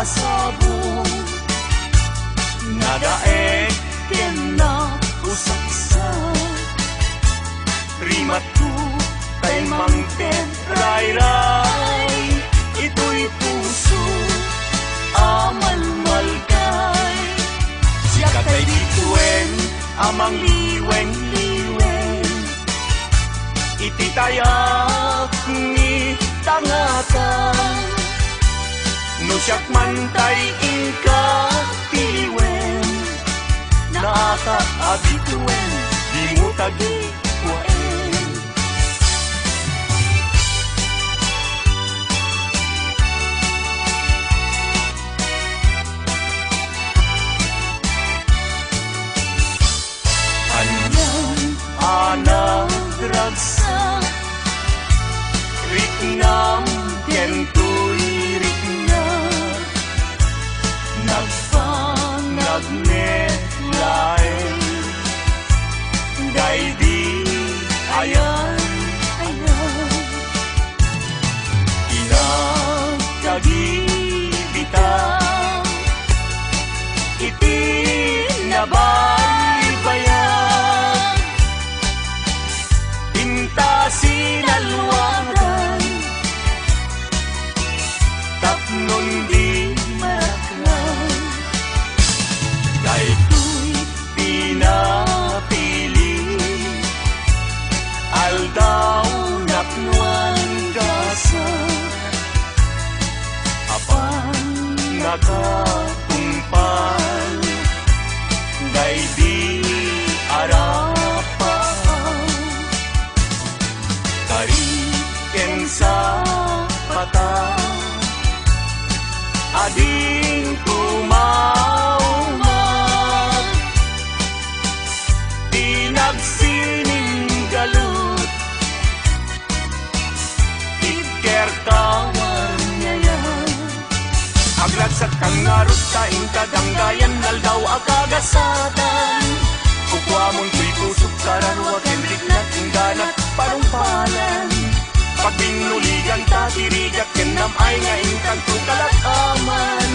sabong nadaek ken na usaksa rimatu kay mangten ray-ray ito'y puso amalmalkay siya kay dituen amang liweng-liweng ititayak ni tangatan no siyak mantay ingka tiliwen nakaka-abituen di mo tagi-kuwaen anyang anang ragsa riknam kentuy nagnetlay gay di ayan inagkagibitaw iti nabaybayan pinta sinalwagan tapnon di daw naknuan gasa apan nakatumpal gay di arapaw kariken sa pata ading tumawag tinagsining galut kawan niya aglagsat kang ngarot kaing kadanggayan naldaw akagasatan kukwa mong tuy pusok sararwa kendrik na tinggana parumpalan pagbinuligan tatirigat kenam ay ngaing kanto kalakaman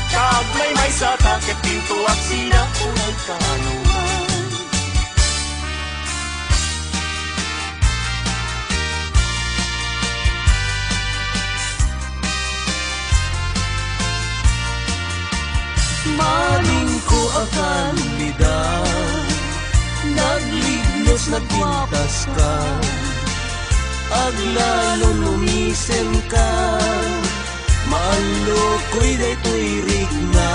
kaglay may sa takit pinto at sila unay kanuman maling ko akan lidan naglignos nagpintas ka aglalon lumisen ka maalo ko'y daytoy rigna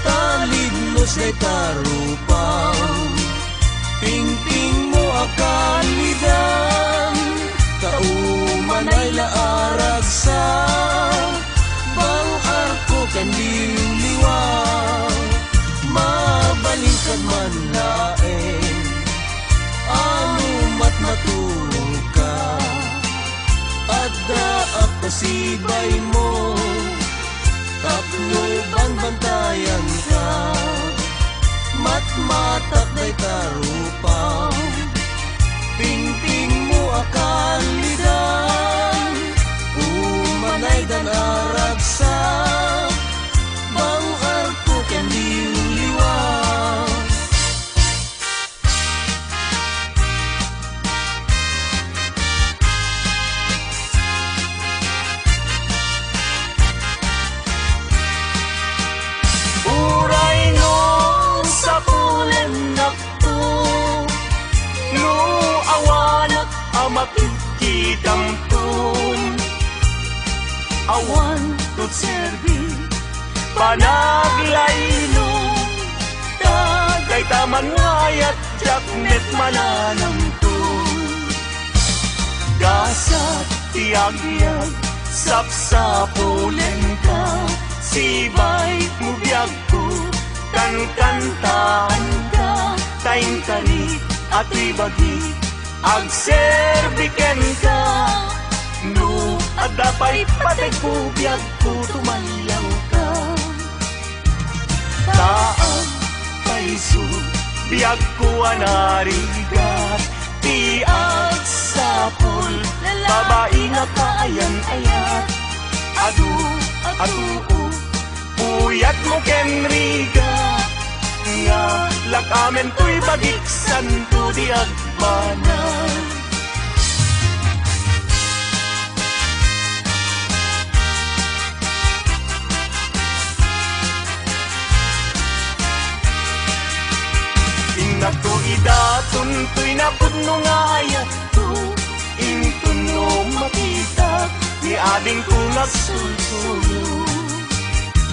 talignos day tarupaw pingping mo akan lidan kauman ay laarag sa bang arko kan liwliwaw mabalingkad man laeng anumat matulog ka at daak pasibay mo tapno banbantayan ka matmatak day tarupaw pingping mo akan lidan umanay dan aragsa bang arko ken liwliwaw uray no sa pulen nakto no awanak amakikidamtum awan tut serbi panaglaylo tagay taman ngayat jaknet mananamtum gasat tiagyag sapsapulen ka sibay mubiyag ko kankantaan ka taing tarik at ibagi agserbiken ka no at dapay patay bubiyag ko tumayaw ka taang paiso biyag ko anarigat tiag sapul babae nga kaayan-ayat adu atuo. Puyat mo kenriga, nga lakamen to'y bagiksan to di agmana. Inako idaton to'y napudno nga ayat to, intun no makita ni ading ko nagsulsulo.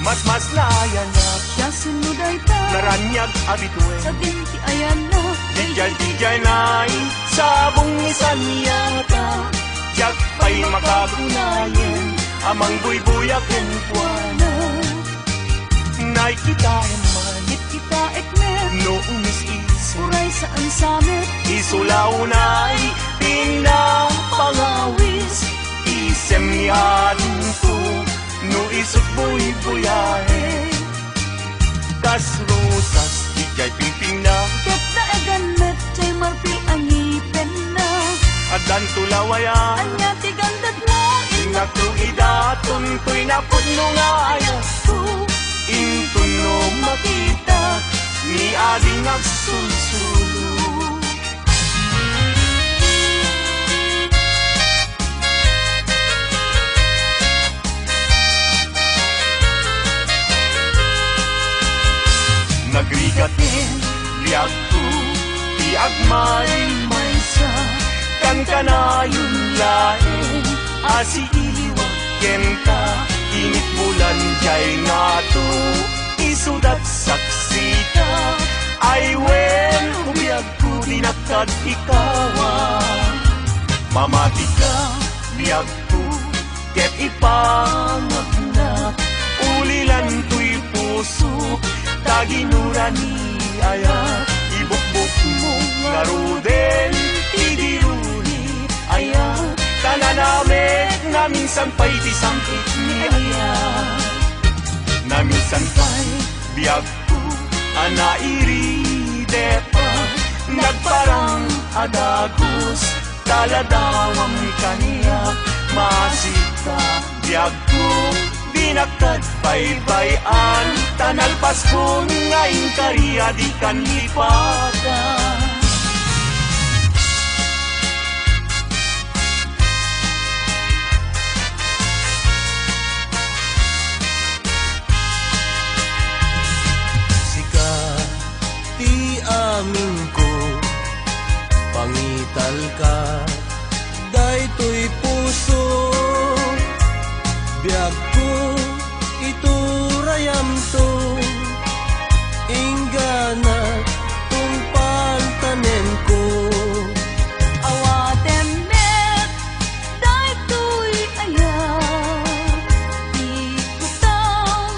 Mas layan na Siya sunuday ta naranyag abitue sa binti ayan na Dijay na'y sabong isan yata Diyak pa'y makagunayin amang buybuyak en puwana. Naikitayan man Git kita ekmet no umis-iso Uray saan samit Isulaw na'y pinapangawis Isem ni ading ko no isut buy-buyahe. Das rosas dijay pimping na Ket na egan met chay marpil ang ngipin na Adan tulawayan Anya tigandat mo Ingat to idaton to'y napudno nga ayat ko Intun no makita ni ading agsulsulo. Nagrigatin, liag ko, tiagmay maysa, kan kanayun laeng, asi iliwag kenta, init bulan jay nga to, isudat saksita, ay wen, ubiyag ko, dinakad ikawa. Mamati ka, liag ko, ket ipangagnak, ulilan to'y puso, taginurani aya ibukbuk mo ngaruden idiruni aya tananamek na minsan pa'y disangkit ni aya na minsan pa'y biyag ko anairi depa nagparang adagos taladawang kaniya masita biyag ko binakad baybayan tanalpas kong ngayon kariya di kan lipatan. Sika ti amin ko pangital ka daytoy puso biag ko iturayam to inggana tungpal tanen ko Awatem met daytoy aya Ikutang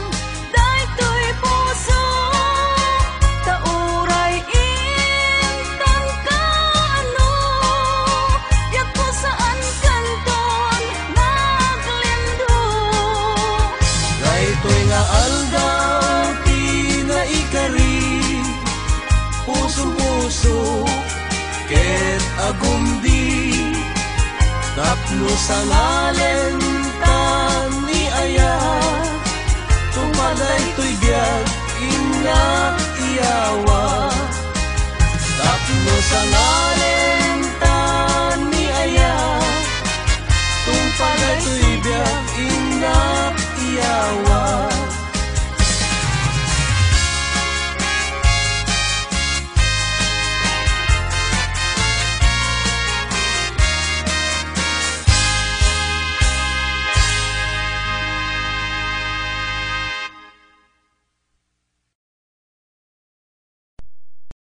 daytoy puso Tauray intan kano Yak ko saan kanton naglindo daytoy nga aldaw ti naikari puso-puso ket agumdi tapno sa ngalen tan ni aya tumaday to'y biyag inak iyawa tapno sa ngalen